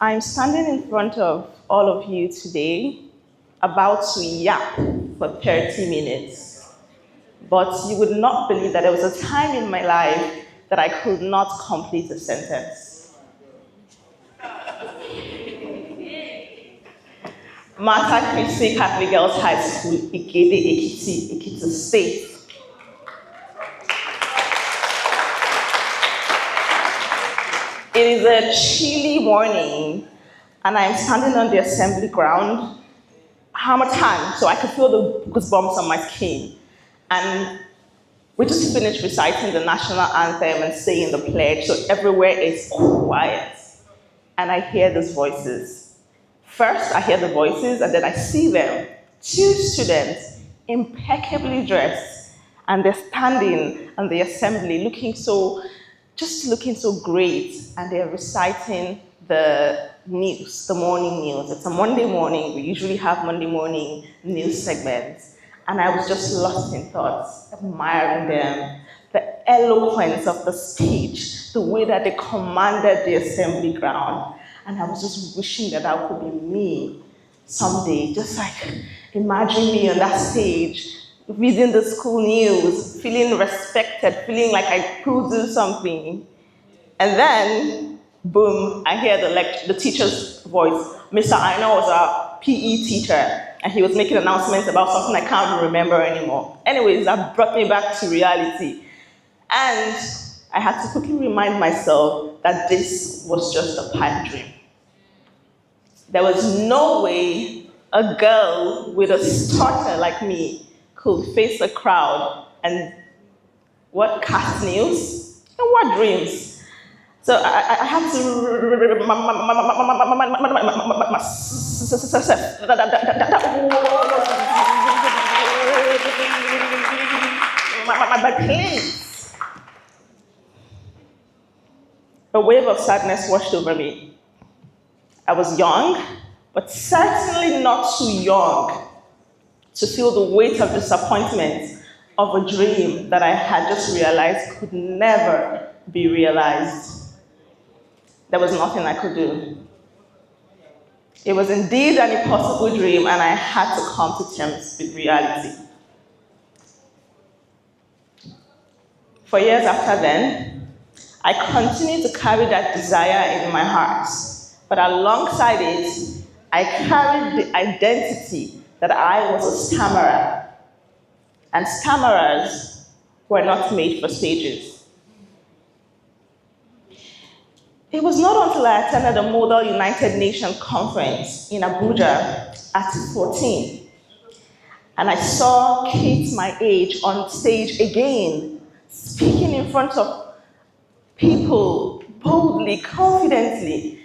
I'm standing in front of all of you today about to yap for 30 minutes. But you would not believe that there was a time in my life that I could not complete a sentence. Martha Christie Catholic Girls High School, Ikede, Ekiti, Ekiti State. It is a chilly morning, and I'm standing on the assembly ground, Hamatan, so I could feel the goosebumps on my skin. And we just finished reciting the national anthem and saying the pledge, so everywhere is quiet. And I hear these voices. First, I hear the voices, and then I see them, 2 students, impeccably dressed, and they're standing on the assembly looking so great, and they're reciting the news, the morning news. It's a Monday morning. We usually have Monday morning news segments. And I was just lost in thoughts, admiring them, the eloquence of the speech, the way that they commanded the assembly ground. And I was just wishing that that could be me someday, just like imagine me on that stage, reading the school news, feeling respected, feeling like I could do something. And then, boom, I hear the teacher's voice. Mr. Aina was our PE teacher, and he was making announcements about something I can't remember anymore. Anyways, that brought me back to reality. And I had to quickly remind myself that this was just a pipe dream. There was no way a girl with a stutter like me could face a crowd and cast news and what dreams. So I had to my place. A wave of sadness washed over me. I was young, but certainly not too young to feel the weight of disappointment of a dream that I had just realized could never be realized. There was nothing I could do. It was indeed an impossible dream, and I had to come to terms with reality. For years after then, I continued to carry that desire in my heart. But alongside it, I carried the identity that I was a stammerer. And stammerers were not made for stages. It was not until I attended a Model United Nations conference in Abuja at 14, and I saw kids my age on stage again, speaking in front of people boldly, confidently,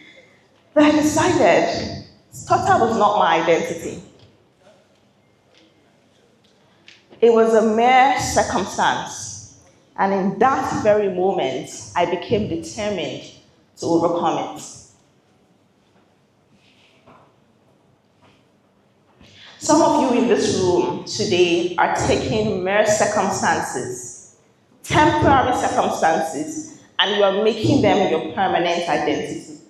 that I decided stutter was not my identity. It was a mere circumstance, and in that very moment, I became determined to overcome it. Some of you in this room today are taking mere circumstances, temporary circumstances, and you are making them your permanent identity.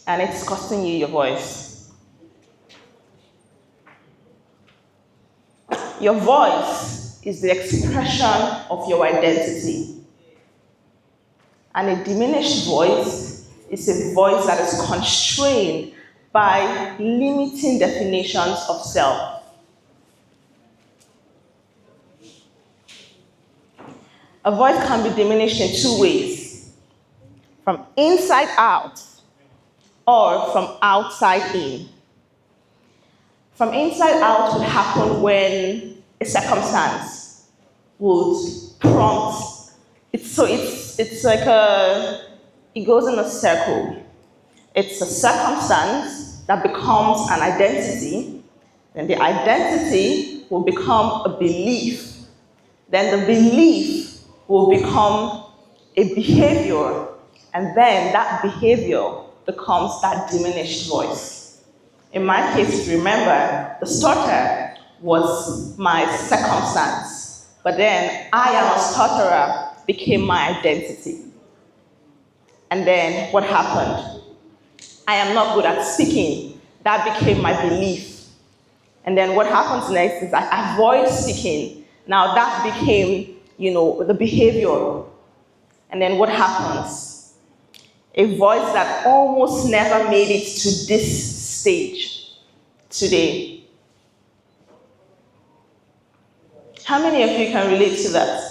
And it's costing you your voice. Your voice is the expression of your identity. And a diminished voice is a voice that is constrained by limiting definitions of self. A voice can be diminished in 2 ways: from inside out or from outside in. From inside out would happen when a circumstance would prompt. It's like it goes in a circle. It's a circumstance that becomes an identity, then the identity will become a belief, then the belief will become a behavior, and then that behavior becomes that diminished voice. In my case, remember, the stutter was my circumstance, but then I am a stutterer became my identity. And then what happened? I am not good at speaking. That became my belief. And then what happens next is I avoid speaking. Now that became, the behavior. And then what happens? A voice that almost never made it to this stage today. How many of you can relate to that?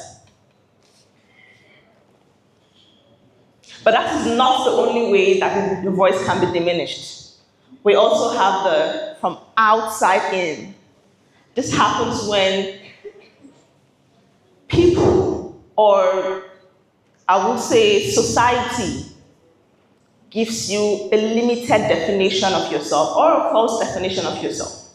But that is not the only way that the voice can be diminished. We also have the from outside in. This happens when people, or I would say society, gives you a limited definition of yourself or a false definition of yourself.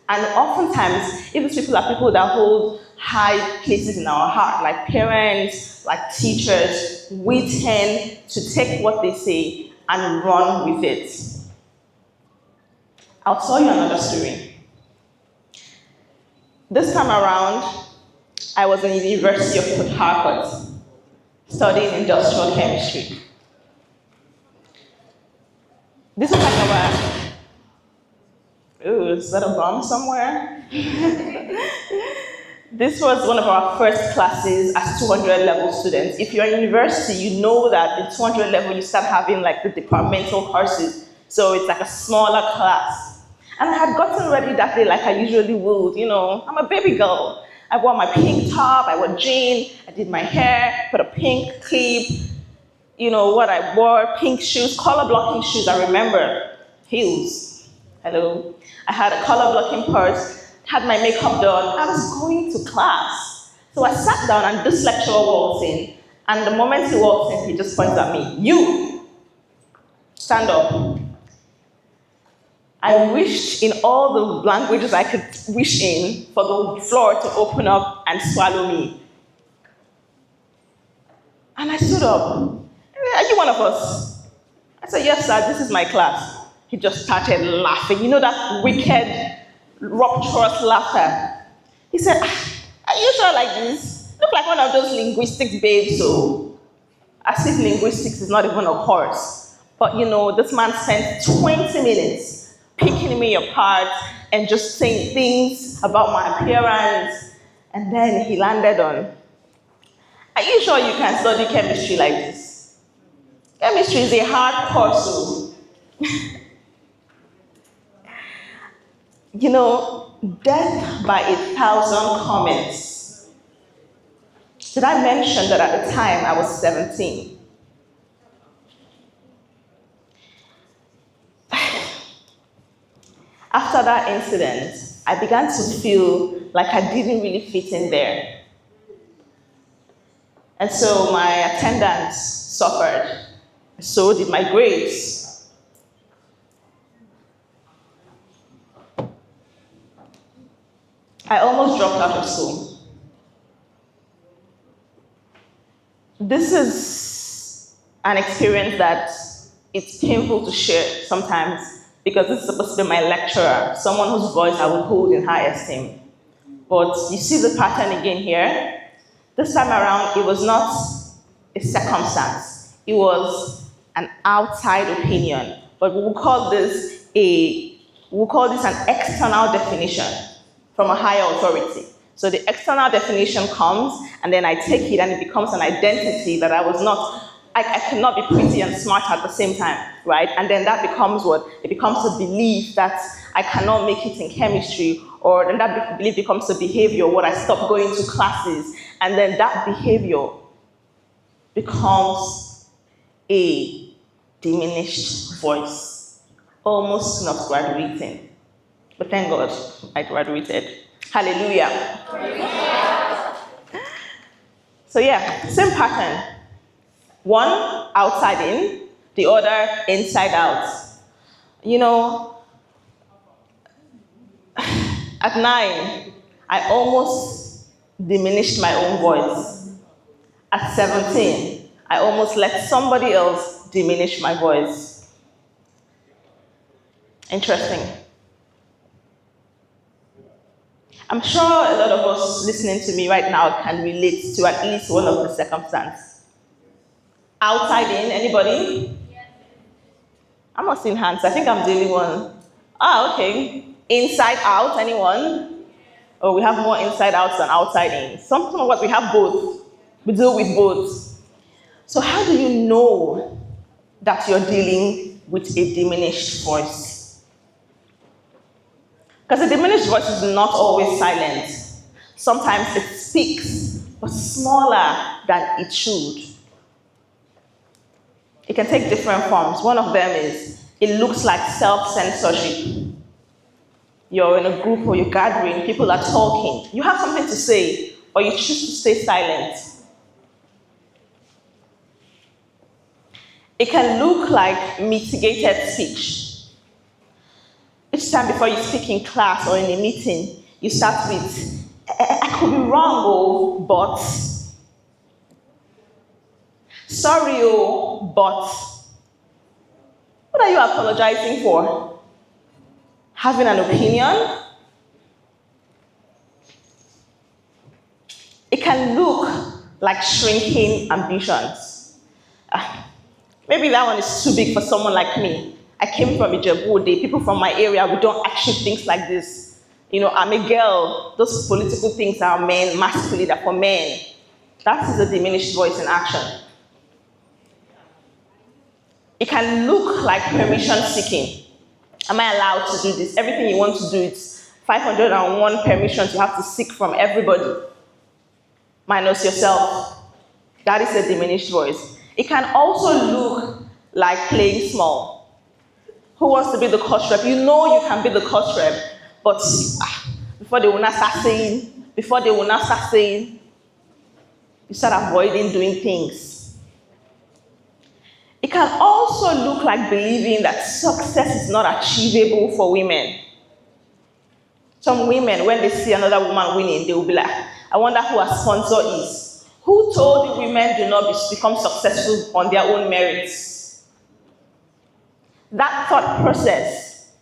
And oftentimes, if these people are people that hold high places in our heart, like parents, like teachers, we tend to take what they say and run with it. I'll tell you another story. This time around, I was in the University of Port Harcourt studying industrial chemistry. This was like is that a bomb somewhere? This was one of our first classes as 200 level students. If you're in university, you know that in 200 level, you start having like the departmental courses. So it's like a smaller class. And I had gotten ready that day like I usually would, I'm a baby girl. I wore my pink top, I wore jeans, I did my hair, put a pink clip, what I wore, pink shoes, color blocking shoes, I remember, heels, hello. I had a color blocking purse, had my makeup done, I was going to class. So I sat down and this lecturer walked in, and the moment he walked in, he just pointed at me, you, stand up. I wished in all the languages I could wish in for the floor to open up and swallow me. And I stood up. Are you one of us? I said, yes, sir, this is my class. He just started laughing. You know that wicked, rapturous laughter. He said, are you sure like this? Look like one of those linguistics babes, so as if linguistics is not even a course. But this man spent 20 minutes picking me apart and just saying things about my appearance. And then he landed on, are you sure you can study chemistry like this? Chemistry is a hard course. So. Death by 1,000 comments. Did I mention that at the time I was 17? After that incident, I began to feel like I didn't really fit in there. And so my attendance suffered. So did my grades. I almost dropped out of school. This is an experience that it's painful to share sometimes because this is supposed to be my lecturer, someone whose voice I would hold in high esteem. But you see the pattern again here? This time around, it was not a circumstance. It was an outside opinion. But we'll call this an external definition from a higher authority. So the external definition comes, and then I take it, and it becomes an identity that I cannot be pretty and smart at the same time, right? And then that becomes what? It becomes a belief that I cannot make it in chemistry, or then that belief becomes a behavior, what I stop going to classes, and then that behavior becomes a diminished voice, almost not graduating. But thank God I graduated. Hallelujah. So yeah, same pattern. One, outside in, the other, inside out. At 9, I almost diminished my own voice. At 17, I almost let somebody else diminish my voice. Interesting. I'm sure a lot of us listening to me right now can relate to at least one of the circumstances. Outside in, anybody? I'm not seeing hands. I think I'm the only one. Ah, okay. Inside out, anyone? Oh, we have more inside outs than outside in. Some of us, we have both. We deal with both. So how do you know that you're dealing with a diminished voice? Because a diminished voice is not always silent. Sometimes it speaks, but smaller than it should. It can take different forms. One of them is, it looks like self-censorship. You're in a group or you're gathering, people are talking. You have something to say, or you choose to stay silent. It can look like mitigated speech. Each time before you speak in class or in a meeting, you start with, I could be wrong, oh, but. Sorry, oh, but. What are you apologizing for? Having an opinion? It can look like shrinking ambitions. Maybe that one is too big for someone like me. I came from Ijebu. People from my area, we don't achieve things like this. You know, I'm a girl. Those political things are men, masculine, are for men. That is a diminished voice in action. It can look like permission seeking. Am I allowed to do this? Everything you want to do, it's 501 permissions you have to seek from everybody, minus yourself. That is a diminished voice. It can also look like playing small. Who wants to be the coach rep? You know you can be the coach rep, but before they will not start saying, you start avoiding doing things. It can also look like believing that success is not achievable for women. Some women, when they see another woman winning, they will be like, I wonder who her sponsor is. Who told you women do not become successful on their own merits? That thought process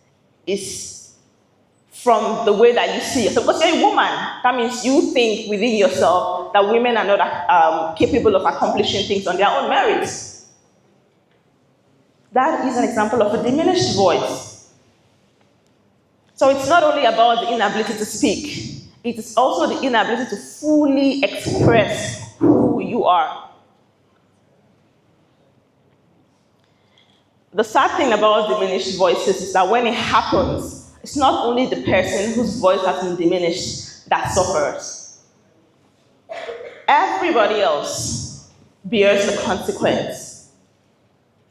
is from the way that you see yourself. Because you're a woman, that means you think within yourself that women are not capable of accomplishing things on their own merits. That is an example of a diminished voice. So it's not only about the inability to speak, it is also the inability to fully express who you are. The sad thing about diminished voices is that when it happens, it's not only the person whose voice has been diminished that suffers. Everybody else bears the consequence.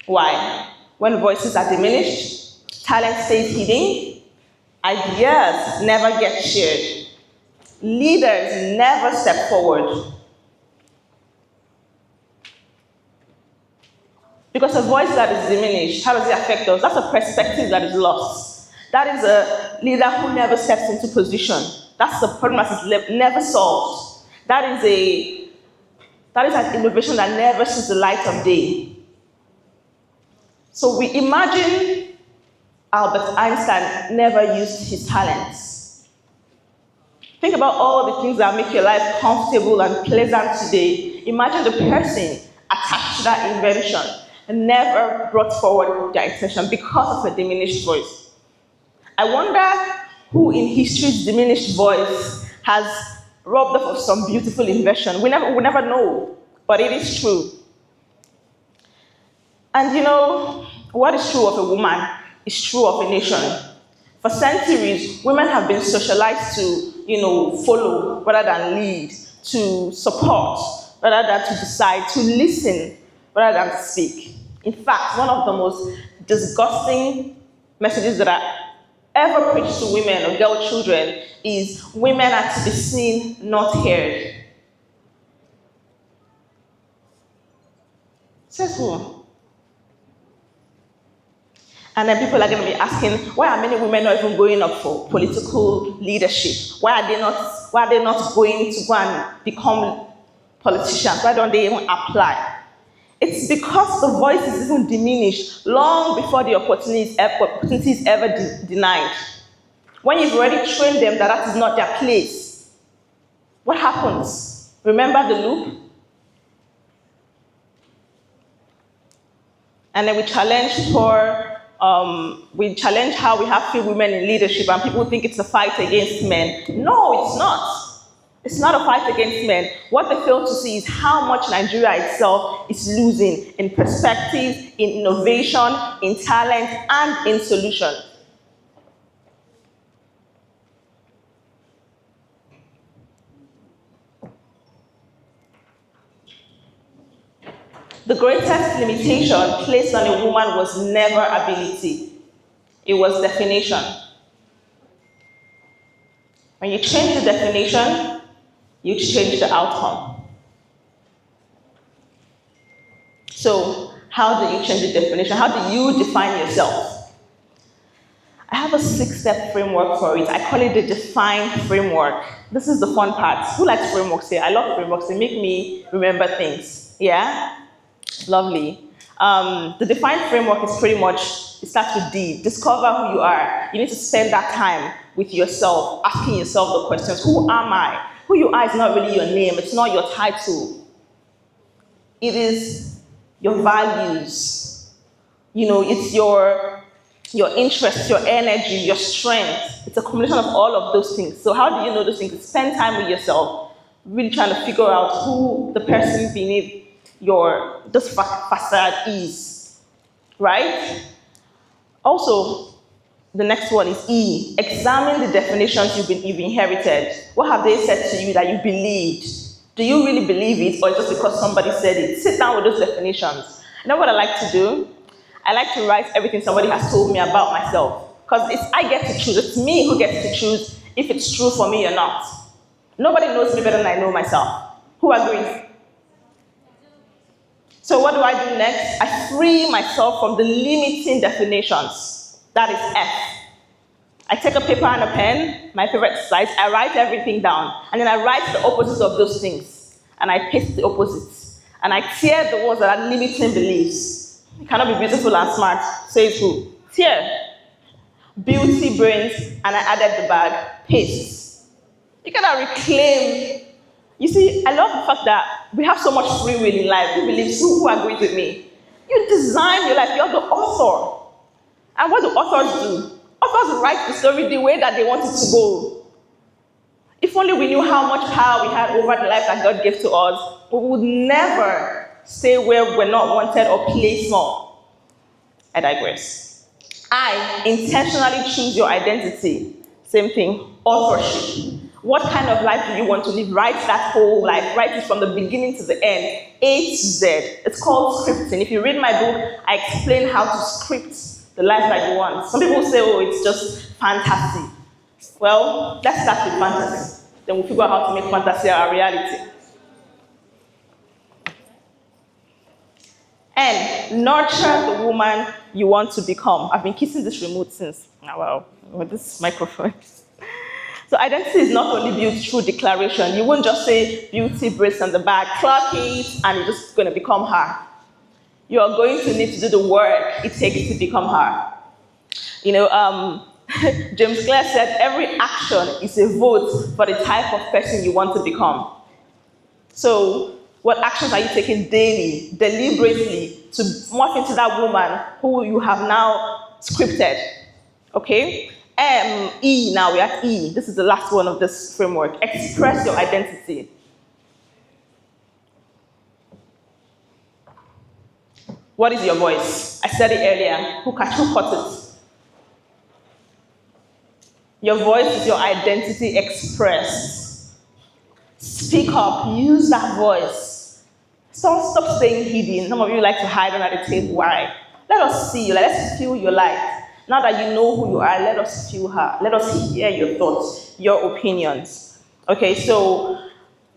Why? When voices are diminished, talent stays hidden, ideas never get shared, leaders never step forward. Because a voice that is diminished, how does it affect us? That's a perspective that is lost. That is a leader who never steps into position. That's the problem that is never solved. That is an innovation that never sees the light of day. So we imagine Albert Einstein never used his talents. Think about all the things that make your life comfortable and pleasant today. Imagine the person attached to that invention and never brought forward their intention because of a diminished voice. I wonder who in history's diminished voice has robbed off of some beautiful invention. We never know, but it is true. And you know, what is true of a woman is true of a nation. For centuries, women have been socialized to, follow rather than lead, to support rather than to decide, to listen rather than to speak. In fact, one of the most disgusting messages that I ever preached to women or girl children is women are to be seen, not heard. Says who? And then people are going to be asking, why are many women not even going up for political leadership? Why are they not going to go and become politicians? Why don't they even apply? It's because the voice is even diminished long before the opportunity is ever denied. When you've already trained them that is not their place, what happens? Remember the loop? And then we challenge how we have few women in leadership, and people think it's a fight against men. No, it's not. It's not a fight against men. What they fail to see is how much Nigeria itself is losing in perspective, in innovation, in talent, and in solution. The greatest limitation placed on a woman was never ability. It was definition. When you change the definition, you change the outcome. So, how do you change the definition? How do you define yourself? I have a 6-step framework for it. I call it the define framework. This is the fun part. Who likes frameworks here? I love frameworks. They make me remember things. Yeah? Lovely. The define framework is pretty much, it starts with D. Discover who you are. You need to spend that time with yourself, asking yourself the questions. Who am I? Who you are is not really your name. It's not your title. It is your values. It's your interests, your energy, your strength. It's a combination of all of those things. So how do you know those things? Spend time with yourself, really trying to figure out who the person beneath your this facade is, right? Also, the next one is E. Examine the definitions you've inherited. What have they said to you that you believed? Do you really believe it, or just because somebody said it? Sit down with those definitions. You know what I like to do? I like to write everything somebody has told me about myself. Because I get to choose. It's me who gets to choose if it's true for me or not. Nobody knows me better than I know myself. Who agrees? So what do I do next? I free myself from the limiting definitions. That is F. I take a paper and a pen, my favorite exercise, I write everything down, and then I write the opposites of those things, and I paste the opposites, and I tear the ones that are limiting beliefs. You cannot be beautiful and smart, says who? Tear. Beauty, brains, and I added the bag, paste. You cannot reclaim. You see, I love the fact that we have so much free will in life. Who believes, who agrees with me? You design your life, you're the author. And what do authors do? Authors write the story the way that they want it to go. If only we knew how much power we had over the life that God gave to us, we would never stay where we're not wanted or play small. I digress. I intentionally choose your identity. Same thing, authorship. What kind of life do you want to live? Write that whole life. Write it from the beginning to the end, A to Z. It's called scripting. If you read my book, I explain how to script the life that you want. Some people say, oh, it's just fantasy. Well, let's start with fantasy. Then we'll figure out how to make fantasy our reality. And nurture the woman you want to become. I've been kissing this remote since. Oh, wow, with this microphone. So identity is not only built through declaration. You won't just say beauty, braids on the back, clock it, and you're just going to become her. You are going to need to do the work it takes to become her. James Clear said every action is a vote for the type of person you want to become. So what actions are you taking daily, deliberately, to morph into that woman who you have now scripted? Okay? E, now we're at E. This is the last one of this framework. Express your identity. What is your voice? I said it earlier. Who caught it? Your voice is your identity expressed. Speak up. Use that voice. Stop staying hidden. Some of you like to hide under the table. Why? Let us see you. Let's feel your light. Now that you know who you are, let us feel her. Let us hear your thoughts, your opinions. Okay, so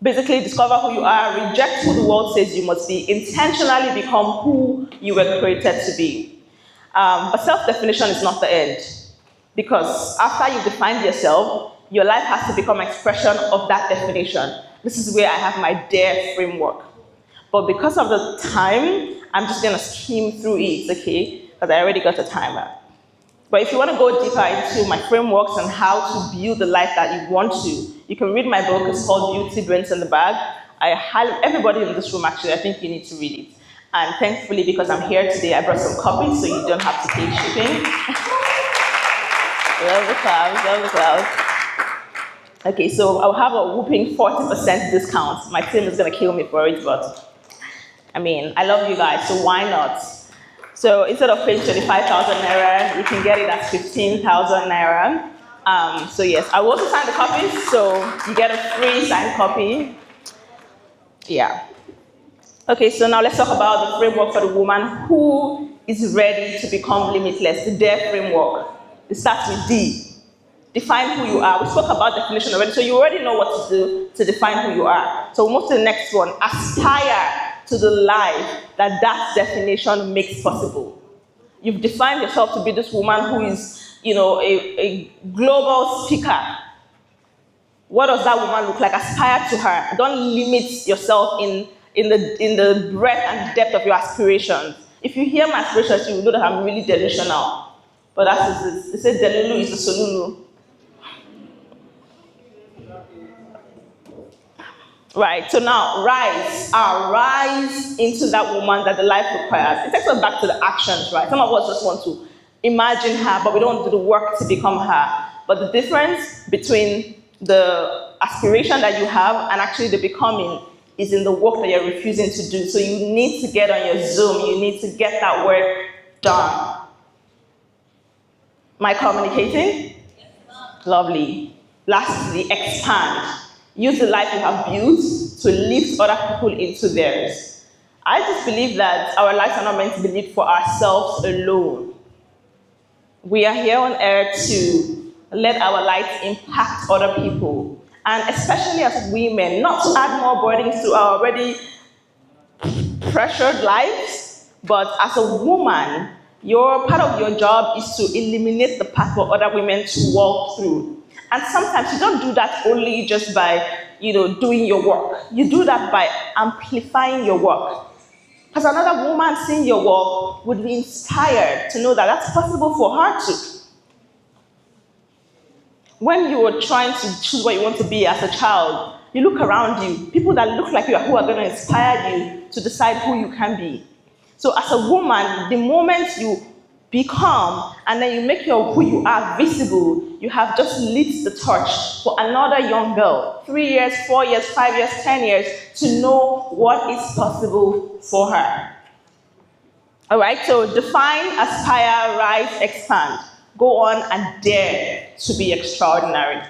basically discover who you are, reject who the world says you must be, intentionally become who you were created to be. But self-definition is not the end. Because after you've defined yourself, your life has to become an expression of that definition. This is where I have my DARE framework. But because of the time, I'm just going to skim through it, okay? Because I already got a timer. But if you want to go deeper into my frameworks and how to build the life that you want to, you can read my book. It's called Beauty, Brains in the Bag. Everybody in this room, actually, I think you need to read it. And thankfully, because I'm here today, I brought some copies so you don't have to pay shipping. Love the clouds, love the clouds. Okay, so I'll have a whooping 40% discount. My team is gonna kill me for it, but I mean, I love you guys, so why not? So instead of paying 25,000 naira, you can get it at 15,000 naira. So yes, I will also sign the copies, so you get a free signed copy. Yeah. Okay, so now let's talk about the framework for the woman who is ready to become limitless, the DARE framework. It starts with D. Define who you are. We spoke about definition already, so you already know what to do to define who you are. So we'll move to the next one. Aspire to the life that definition makes possible. You've defined yourself to be this woman who is, a global speaker. What does that woman look like? Aspire to her. Don't limit yourself in the breadth and depth of your aspirations. If you hear my aspirations, you will know that I'm really delusional. But that's it. They say delulu is a solulu. Right, so now rise into that woman that the life requires. It takes us back to the actions, right? Some of us just want to imagine her, but we don't do the work to become her. But the difference between the aspiration that you have and actually the becoming is in the work that you're refusing to do. So you need to get on your Zoom, you need to get that work done. Am I communicating? Lovely. Lastly, expand. Use the life you have built to lift other people into theirs. I just believe that our lives are not meant to be lived for ourselves alone. We are here on earth to let our light impact other people. And especially as women, not to add more burdens to our already pressured lives, but as a woman, part of your job is to eliminate the path for other women to walk through. And sometimes you don't do that only just by, doing your work. You do that by amplifying your work. Because another woman seeing your work would be inspired to know that that's possible for her too. When you are trying to choose what you want to be as a child, you look around you, people that look like you who are going to inspire you to decide who you can be. So as a woman, the moment you become and then you make who you are visible, you have just lit the torch for another young girl, 3 years, 4 years, 5 years, 10 years, to know what is possible for her. All right, so define, aspire, rise, expand. Go on and dare to be extraordinary.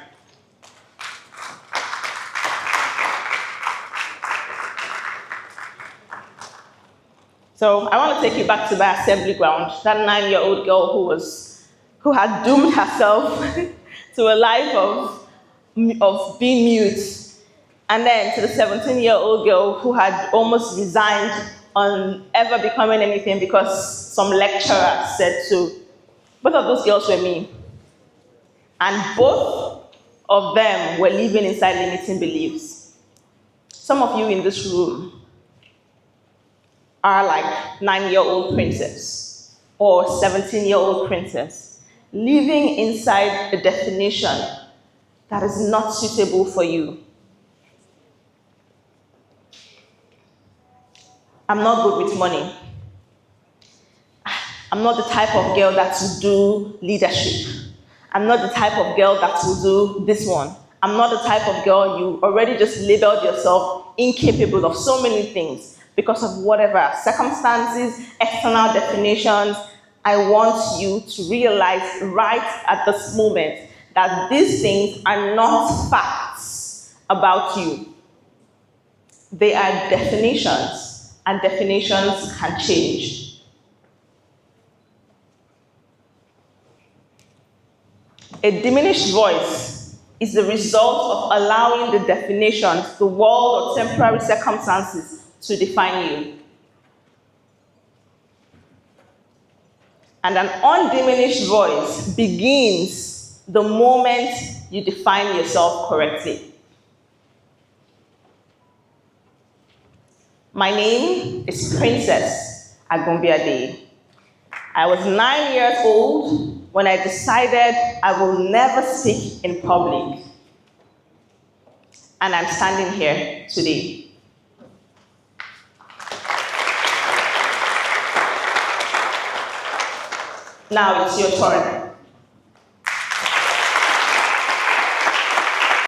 So I want to take you back to my assembly ground, that 9-year-old girl who had doomed herself to a life of being mute, and then to the 17-year-old girl who had almost resigned on ever becoming anything because some lecturer said so. Both of those girls were me. And both of them were living inside limiting beliefs. Some of you in this room are like 9-year-old princess or 17-year-old princess, living inside a definition that is not suitable for you. I'm not good with money. I'm not the type of girl that will do leadership. I'm not the type of girl that will do this one. I'm not the type of girl you already just labeled yourself incapable of so many things because of whatever circumstances, external definitions. I want you to realize right at this moment that these things are not facts about you. They are definitions, and definitions can change. A diminished voice is the result of allowing the definitions, the world or temporary circumstances to define you. And an undiminished voice begins the moment you define yourself correctly. My name is Princess Agunbiade. I was 9 years old when I decided I will never speak in public. And I'm standing here today. Now it's your turn.